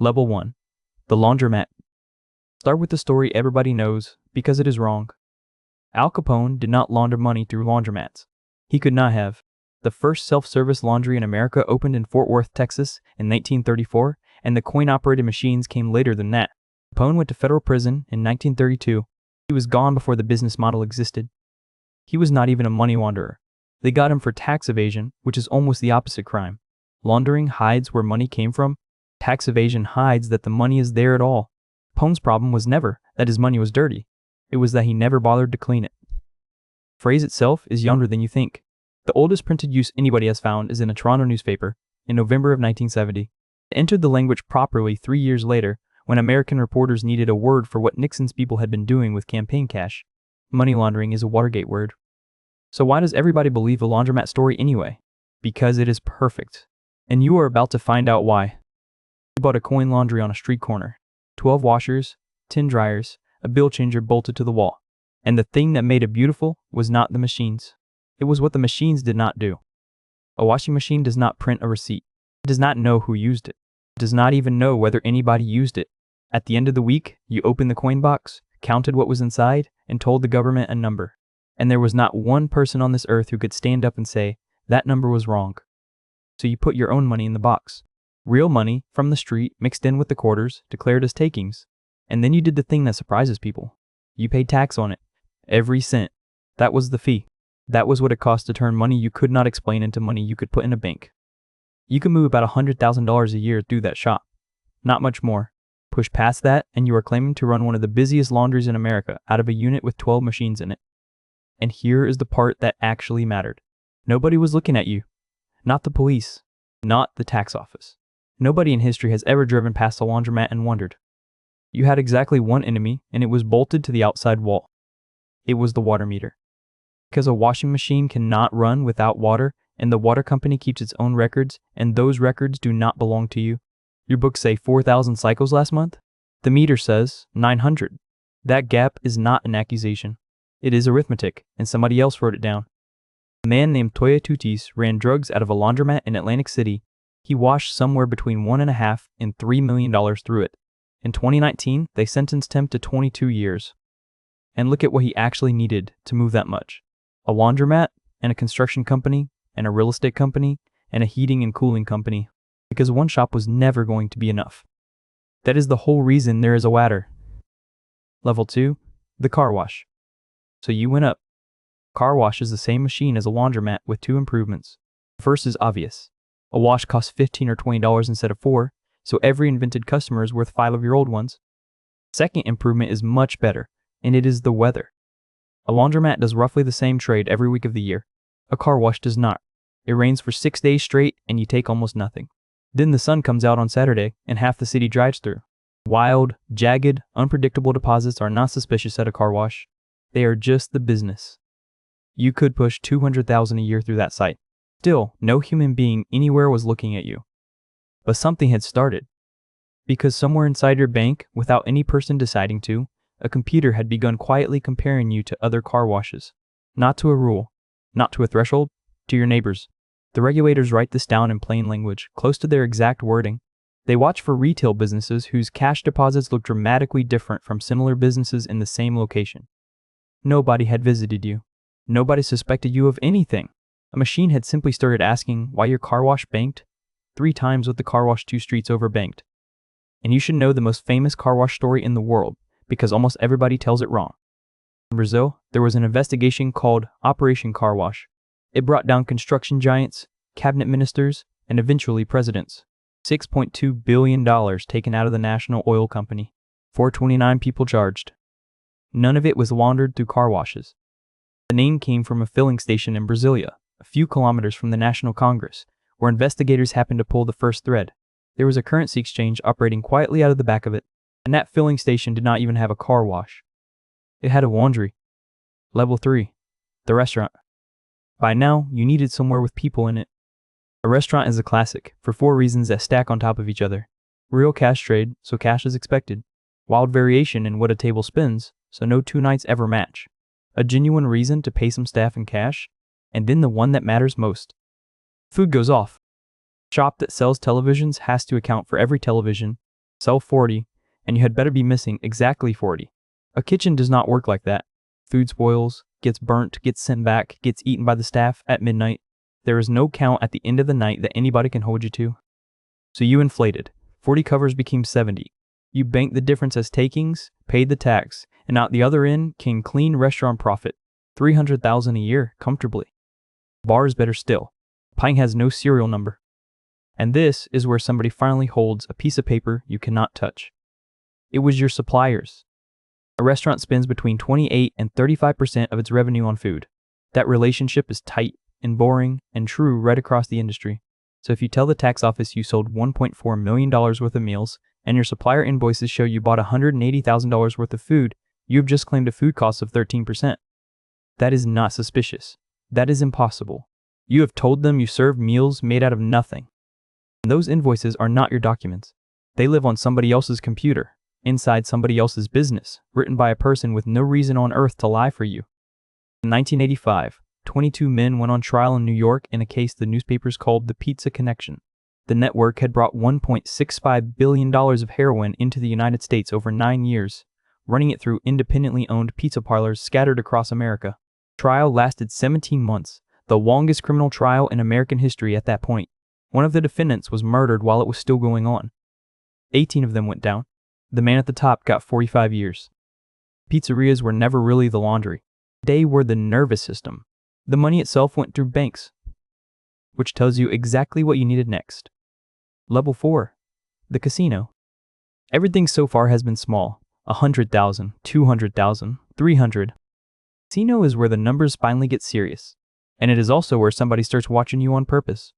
Level 1. The laundromat. Start with the story everybody knows, because it is wrong. Al Capone did not launder money through laundromats. He could not have. The first self-service laundry in America opened in Fort Worth, Texas in 1934, and the coin-operated machines came later than that. Capone went to federal prison in 1932. He was gone before the business model existed. He was not even a money launderer. They got him for tax evasion, which is almost the opposite crime. Laundering hides where money came from. Tax evasion hides that the money is there at all. Capone's problem was never that his money was dirty. It was that he never bothered to clean it. The phrase itself is younger than you think. The oldest printed use anybody has found is in a Toronto newspaper in November of 1970. It entered the language properly 3 years later when American reporters needed a word for what Nixon's people had been doing with campaign cash. Money laundering is a Watergate word. So why does everybody believe the laundromat story anyway? Because it is perfect. And you are about to find out why. We bought a coin laundry on a street corner. 12 washers, 10 dryers, a bill changer bolted to the wall. And the thing that made it beautiful was not the machines. It was what the machines did not do. A washing machine does not print a receipt. It does not know who used it. It does not even know whether anybody used it. At the end of the week, you opened the coin box, counted what was inside, and told the government a number. And there was not one person on this earth who could stand up and say, that number was wrong. So you put your own money in the box. Real money from the street mixed in with the quarters, declared as takings. And then you did the thing that surprises people. You paid tax on it. Every cent. That was the fee. That was what it cost to turn money you could not explain into money you could put in a bank. You could move about $100,000 a year through that shop. Not much more. Push past that and you are claiming to run one of the busiest laundries in America out of a unit with 12 machines in it. And here is the part that actually mattered. Nobody was looking at you. Not the police. Not the tax office. Nobody in history has ever driven past a laundromat and wondered. You had exactly one enemy, and it was bolted to the outside wall. It was the water meter. Because a washing machine cannot run without water, and the water company keeps its own records, and those records do not belong to you. Your books say 4,000 cycles last month? The meter says 900. That gap is not an accusation. It is arithmetic, and somebody else wrote it down. A man named Toya Tutis ran drugs out of a laundromat in Atlantic City. He washed somewhere between $1.5 and $3 million through it. In 2019, they sentenced him to 22 years. And look at what he actually needed to move that much. A laundromat, and a construction company, and a real estate company, and a heating and cooling company. Because one shop was never going to be enough. That is the whole reason there is a ladder. Level 2, the car wash. So you went up. Car wash is the same machine as a laundromat with 2 improvements. The first is obvious. A wash costs $15 or $20 instead of $4, so every invented customer is worth 5 of your old ones. Second improvement is much better, and it is the weather. A laundromat does roughly the same trade every week of the year. A car wash does not. It rains for 6 days straight, and you take almost nothing. Then the sun comes out on Saturday, and half the city drives through. Wild, jagged, unpredictable deposits are not suspicious at a car wash. They are just the business. You could push $200,000 a year through that site. Still, no human being anywhere was looking at you. But something had started. Because somewhere inside your bank, without any person deciding to, a computer had begun quietly comparing you to other car washes. Not to a rule, not to a threshold, to your neighbors. The regulators write this down in plain language, close to their exact wording. They watch for retail businesses whose cash deposits look dramatically different from similar businesses in the same location. Nobody had visited you. Nobody suspected you of anything. A machine had simply started asking why your car wash banked 3 times what the car wash 2 streets over banked. And you should know the most famous car wash story in the world, because almost everybody tells it wrong. In Brazil, there was an investigation called Operation Car Wash. It brought down construction giants, cabinet ministers, and eventually presidents. $6.2 billion taken out of the national oil company. 429 people charged. None of it was laundered through car washes. The name came from a filling station in Brasilia, a few kilometers from the National Congress, where investigators happened to pull the first thread. There was a currency exchange operating quietly out of the back of it, and that filling station did not even have a car wash. It had a laundry. Level 3, the restaurant. By now, you needed somewhere with people in it. A restaurant is a classic, for 4 reasons that stack on top of each other. Real cash trade, so cash is expected. Wild variation in what a table spends, so no 2 nights ever match. A genuine reason to pay some staff in cash, and then the one that matters most. Food goes off. Shop that sells televisions has to account for every television, Sell 40, and you had better be missing exactly 40. A kitchen does not work like that. Food spoils, gets burnt, gets sent back, gets eaten by the staff at midnight. There is no count at the end of the night that anybody can hold you to. So you inflated. 40 covers became 70. You banked the difference as takings, paid the tax, and out the other end came clean restaurant profit. $300,000 a year, comfortably. Bar is better still. Pint has no serial number. And this is where somebody finally holds a piece of paper you cannot touch. It was your suppliers. A restaurant spends between 28 and 35% of its revenue on food. That relationship is tight and boring and true right across the industry. So if you tell the tax office you sold $1.4 million worth of meals and your supplier invoices show you bought $180,000 worth of food, you've just claimed a food cost of 13%. That is not suspicious. That is impossible. You have told them you served meals made out of nothing. And those invoices are not your documents. They live on somebody else's computer, inside somebody else's business, written by a person with no reason on earth to lie for you. In 1985, 22 men went on trial in New York in a case the newspapers called the Pizza Connection. The network had brought $1.65 billion of heroin into the United States over 9 years, running it through independently owned pizza parlors scattered across America. Trial lasted 17 months, the longest criminal trial in American history at that point. One of the defendants was murdered while it was still going on. 18 of them went down. The man at the top got 45 years. Pizzerias were never really the laundry. They were the nervous system. The money itself went through banks, which tells you exactly what you needed next. Level 4. The casino. Everything so far has been small. 100,000, 200,000, 300. Casino is where the numbers finally get serious. And it is also where somebody starts watching you on purpose.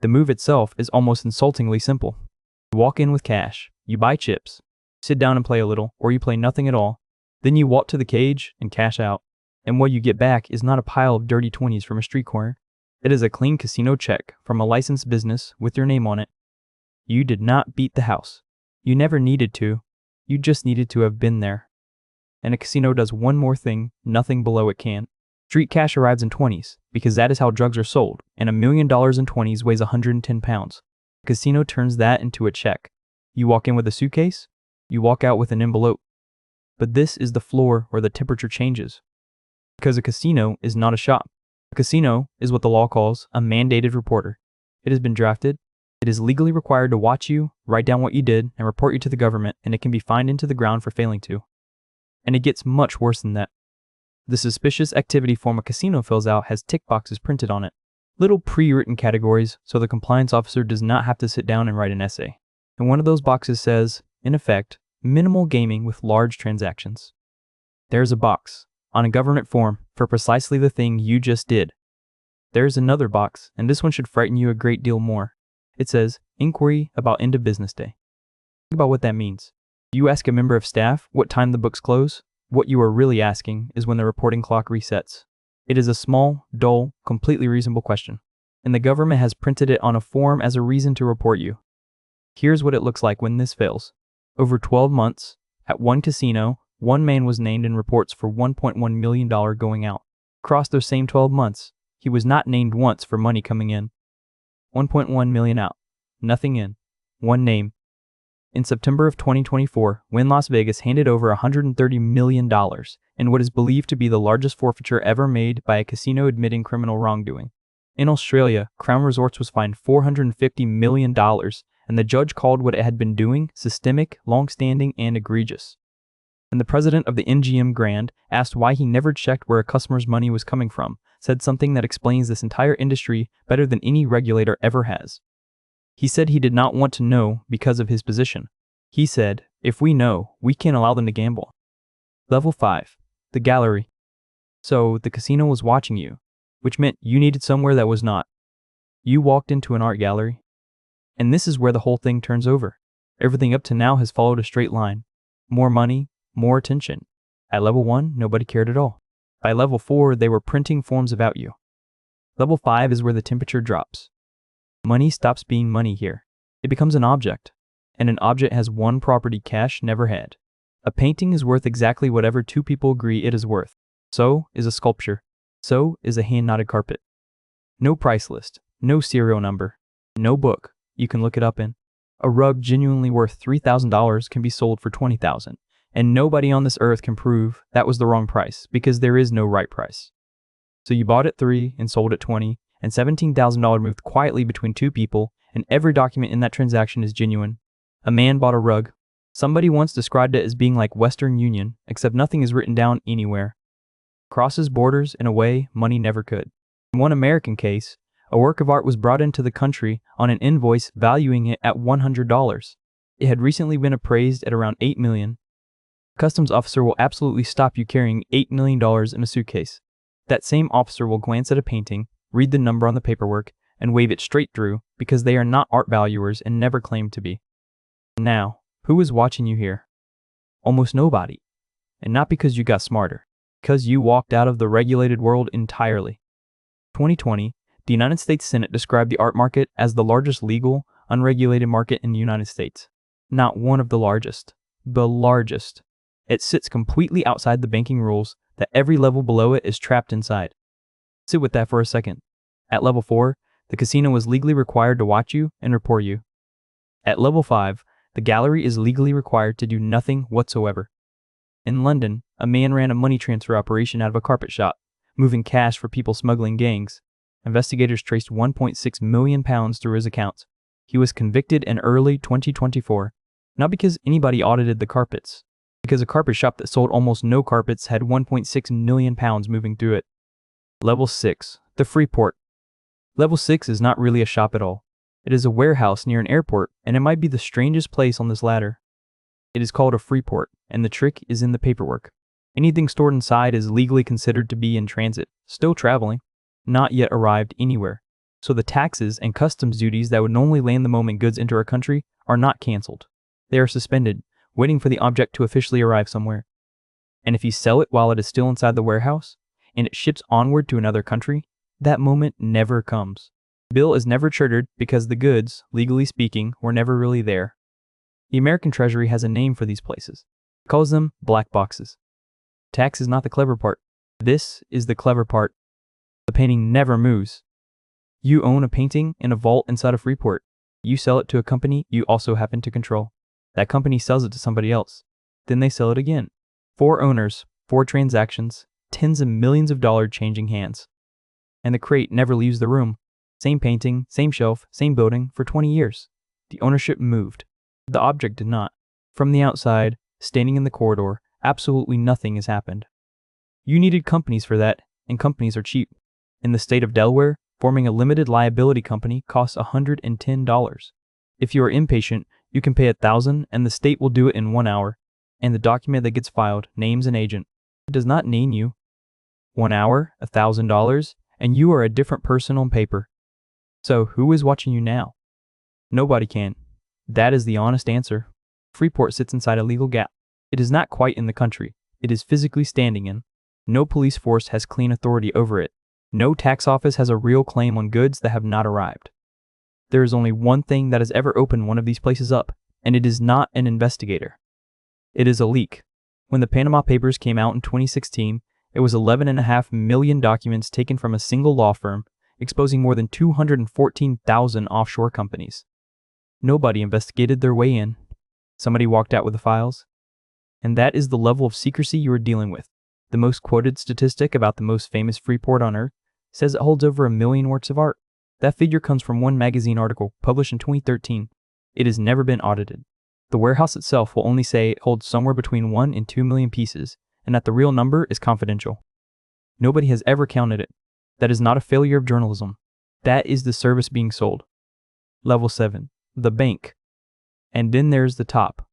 The move itself is almost insultingly simple. You walk in with cash, you buy chips, sit down and play a little, or you play nothing at all. Then you walk to the cage and cash out. And what you get back is not a pile of dirty 20s from a street corner. It is a clean casino check from a licensed business with your name on it. You did not beat the house. You never needed to. You just needed to have been there. And a casino does one more thing nothing below it can. Street cash arrives in 20s, because that is how drugs are sold, and $1 million in 20s weighs 110 pounds. A casino turns that into a check. You walk in with a suitcase, you walk out with an envelope. But this is the floor where the temperature changes. Because a casino is not a shop. A casino is what the law calls a mandated reporter. It has been drafted. It is legally required to watch you, write down what you did, and report you to the government, and it can be fined into the ground for failing to. And it gets much worse than that. The suspicious activity form a casino fills out has tick boxes printed on it. Little pre-written categories, so the compliance officer does not have to sit down and write an essay. And one of those boxes says, in effect, minimal gaming with large transactions. There's a box, on a government form, for precisely the thing you just did. There's another box, and this one should frighten you a great deal more. It says, inquiry about end of business day. Think about what that means. You ask a member of staff what time the books close. What you are really asking is when the reporting clock resets. It is a small, dull, completely reasonable question. And the government has printed it on a form as a reason to report you. Here's what it looks like when this fails. Over 12 months, at one casino, one man was named in reports for $1.1 million going out. Across those same 12 months, he was not named once for money coming in. 1.1 million out. Nothing in. One name. In September of 2024, Wynn Las Vegas handed over $130 million in what is believed to be the largest forfeiture ever made by a casino admitting criminal wrongdoing. In Australia, Crown Resorts was fined $450 million, and the judge called what it had been doing systemic, long-standing, and egregious. And the president of the MGM Grand asked why he never checked where a customer's money was coming from, said something that explains this entire industry better than any regulator ever has. He said he did not want to know because of his position. He said, if we know, we can't allow them to gamble. Level 5. The gallery. So, the casino was watching you, which meant you needed somewhere that was not. You walked into an art gallery. And this is where the whole thing turns over. Everything up to now has followed a straight line. More money, more attention. At level 1, nobody cared at all. By level 4, they were printing forms about you. Level 5 is where the temperature drops. Money stops being money here. It becomes an object. And an object has one property cash never had. A painting is worth exactly whatever two people agree it is worth. So is a sculpture. So is a hand-knotted carpet. No price list. No serial number. No book you can look it up in. A rug genuinely worth $3,000 can be sold for $20,000, and nobody on this earth can prove that was the wrong price because there is no right price. So you bought at $3 and sold at $20, and $17,000 moved quietly between two people, and every document in that transaction is genuine. A man bought a rug. Somebody once described it as being like Western Union, except nothing is written down anywhere. Crosses borders in a way money never could. In one American case, a work of art was brought into the country on an invoice valuing it at $100. It had recently been appraised at around $8 million. A customs officer will absolutely stop you carrying $8 million in a suitcase. That same officer will glance at a painting, read the number on the paperwork, and wave it straight through because they are not art valuers and never claimed to be. Now, who is watching you here? Almost nobody. And not because you got smarter, because you walked out of the regulated world entirely. 2020, the United States Senate described the art market as the largest legal, unregulated market in the United States. Not one of the largest. The largest. It sits completely outside the banking rules that every level below it is trapped inside. Sit with that for a second. At level 4, the casino is legally required to watch you and report you. At level 5, the gallery is legally required to do nothing whatsoever. In London, a man ran a money transfer operation out of a carpet shop, moving cash for people smuggling gangs. Investigators traced £1.6 million through his accounts. He was convicted in early 2024, not because anybody audited the carpets, because a carpet shop that sold almost no carpets had £1.6 million moving through it. Level 6, the Freeport. Level 6 is not really a shop at all. It is a warehouse near an airport, and it might be the strangest place on this ladder. It is called a freeport, and the trick is in the paperwork. Anything stored inside is legally considered to be in transit, still traveling, not yet arrived anywhere. So the taxes and customs duties that would normally land the moment goods enter a country are not canceled. They are suspended, waiting for the object to officially arrive somewhere. And if you sell it while it is still inside the warehouse, and it ships onward to another country, that moment never comes. The bill is never triggered because the goods, legally speaking, were never really there. The American Treasury has a name for these places. It calls them black boxes. Tax is not the clever part. This is the clever part. The painting never moves. You own a painting in a vault inside a Freeport. You sell it to a company you also happen to control. That company sells it to somebody else. Then they sell it again. 4 owners, 4 transactions, tens of millions of dollars changing hands. And the crate never leaves the room. Same painting, same shelf, same building for 20 years. The ownership moved. The object did not. From the outside, standing in the corridor, absolutely nothing has happened. You needed companies for that, and companies are cheap. In the state of Delaware, forming a limited liability company costs $110. If you are impatient, you can pay $1,000 and the state will do it in 1 hour. And the document that gets filed names an agent. It does not name you. 1 hour, $1,000, and you are a different person on paper. So who is watching you now? Nobody can. That is the honest answer. Freeport sits inside a legal gap. It is not quite in the country. It is physically standing in. No police force has clean authority over it. No tax office has a real claim on goods that have not arrived. There is only one thing that has ever opened one of these places up, and it is not an investigator. It is a leak. When the Panama Papers came out in 2016, it was 11.5 million documents taken from a single law firm, exposing more than 214,000 offshore companies. Nobody investigated their way in. Somebody walked out with the files. And that is the level of secrecy you are dealing with. The most quoted statistic about the most famous Freeport on Earth says it holds over 1 million works of art. That figure comes from one magazine article published in 2013. It has never been audited. The warehouse itself will only say it holds somewhere between 1 and 2 million pieces, and that the real number is confidential. Nobody has ever counted it. That is not a failure of journalism. That is the service being sold. Level 7, the bank. And then there's the top.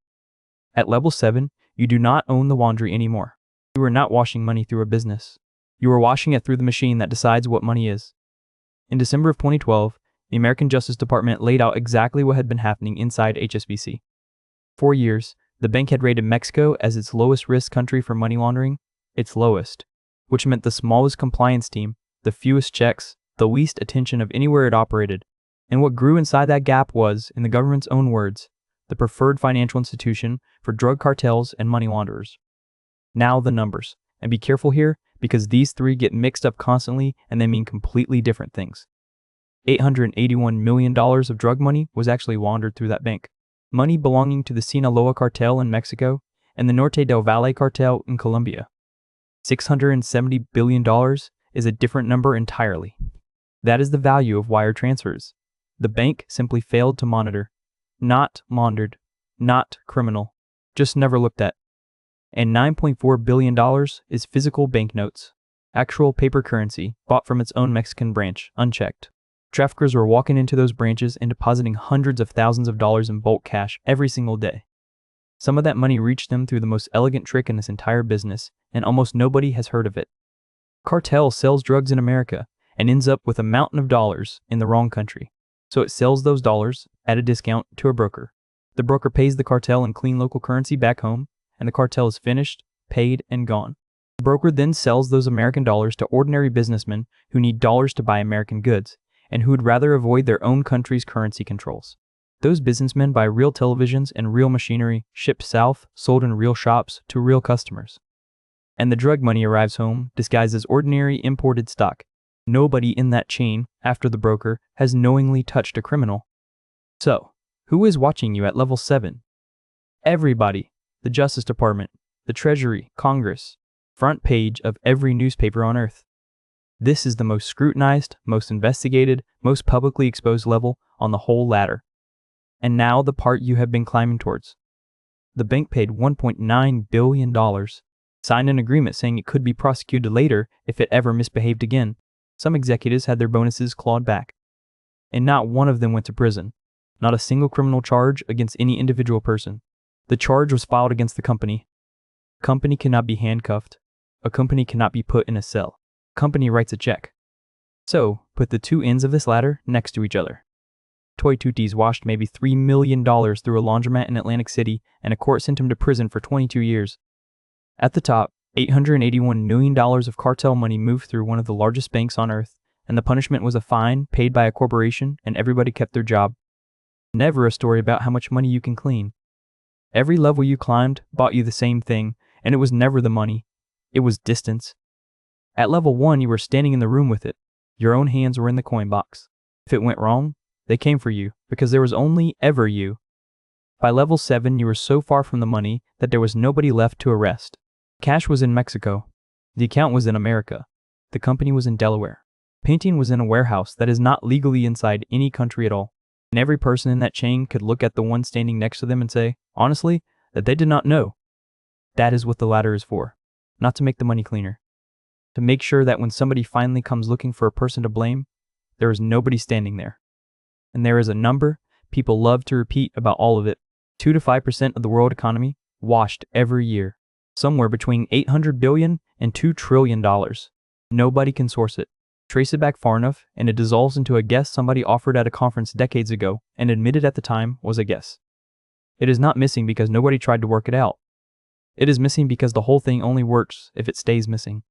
At level 7, you do not own the laundry anymore. You are not washing money through a business. You are washing it through the machine that decides what money is. In December of 2012, the American Justice Department laid out exactly what had been happening inside HSBC. For years, the bank had rated Mexico as its lowest risk country for money laundering, its lowest, which meant the smallest compliance team, the fewest checks, the least attention of anywhere it operated. And what grew inside that gap was, in the government's own words, the preferred financial institution for drug cartels and money launderers. Now the numbers, and be careful here because these 3 get mixed up constantly and they mean completely different things. $881 million of drug money was actually laundered through that bank. money belonging to the Sinaloa cartel in Mexico and the Norte del Valle cartel in Colombia. $670 billion is a different number entirely. That is the value of wire transfers. The bank simply failed to monitor. Not laundered. Not criminal. Just never looked at. And $9.4 billion is physical banknotes. Actual paper currency bought from its own Mexican branch, unchecked. Traffickers were walking into those branches and depositing hundreds of thousands of dollars in bulk cash every single day. Some of that money reached them through the most elegant trick in this entire business, and almost nobody has heard of it. Cartel sells drugs in America and ends up with a mountain of dollars in the wrong country. So it sells those dollars at a discount to a broker. The broker pays the cartel in clean local currency back home, and the cartel is finished, paid, and gone. The broker then sells those American dollars to ordinary businessmen who need dollars to buy American goods, and who would rather avoid their own country's currency controls. Those businessmen buy real televisions and real machinery, shipped south, sold in real shops to real customers. And the drug money arrives home, disguised as ordinary imported stock. Nobody in that chain, after the broker, has knowingly touched a criminal. So, who is watching you at level 7? Everybody. The Justice Department, the Treasury, Congress, front page of every newspaper on Earth. This is the most scrutinized, most investigated, most publicly exposed level on the whole ladder. And now the part you have been climbing towards. The bank paid $1.9 billion, signed an agreement saying it could be prosecuted later if it ever misbehaved again. Some executives had their bonuses clawed back. And not one of them went to prison. Not a single criminal charge against any individual person. The charge was filed against the company. A company cannot be handcuffed. A company cannot be put in a cell. A company writes a check. So, put the two ends of this ladder next to each other. Toy Tooties washed maybe $3 million through a laundromat in Atlantic City, and a court sent him to prison for 22 years. At the top, $881 million of cartel money moved through one of the largest banks on Earth, and the punishment was a fine paid by a corporation, and everybody kept their job. Never a story about how much money you can clean. Every level you climbed bought you the same thing, and it was never the money. It was distance. At level 1, you were standing in the room with it. Your own hands were in the coin box. If it went wrong, they came for you, because there was only ever you. By level 7, you were so far from the money that there was nobody left to arrest. Cash was in Mexico. The account was in America. The company was in Delaware. Painting was in a warehouse that is not legally inside any country at all. And every person in that chain could look at the one standing next to them and say, honestly, that they did not know. That is what the ladder is for. Not to make the money cleaner. To make sure that when somebody finally comes looking for a person to blame, there is nobody standing there. And there is a number people love to repeat about all of it. 2 to 5% of the world economy washed every year. Somewhere between $800 billion and $2 trillion. Nobody can source it. Trace it back far enough, and it dissolves into a guess somebody offered at a conference decades ago and admitted at the time was a guess. It is not missing because nobody tried to work it out. It is missing because the whole thing only works if it stays missing.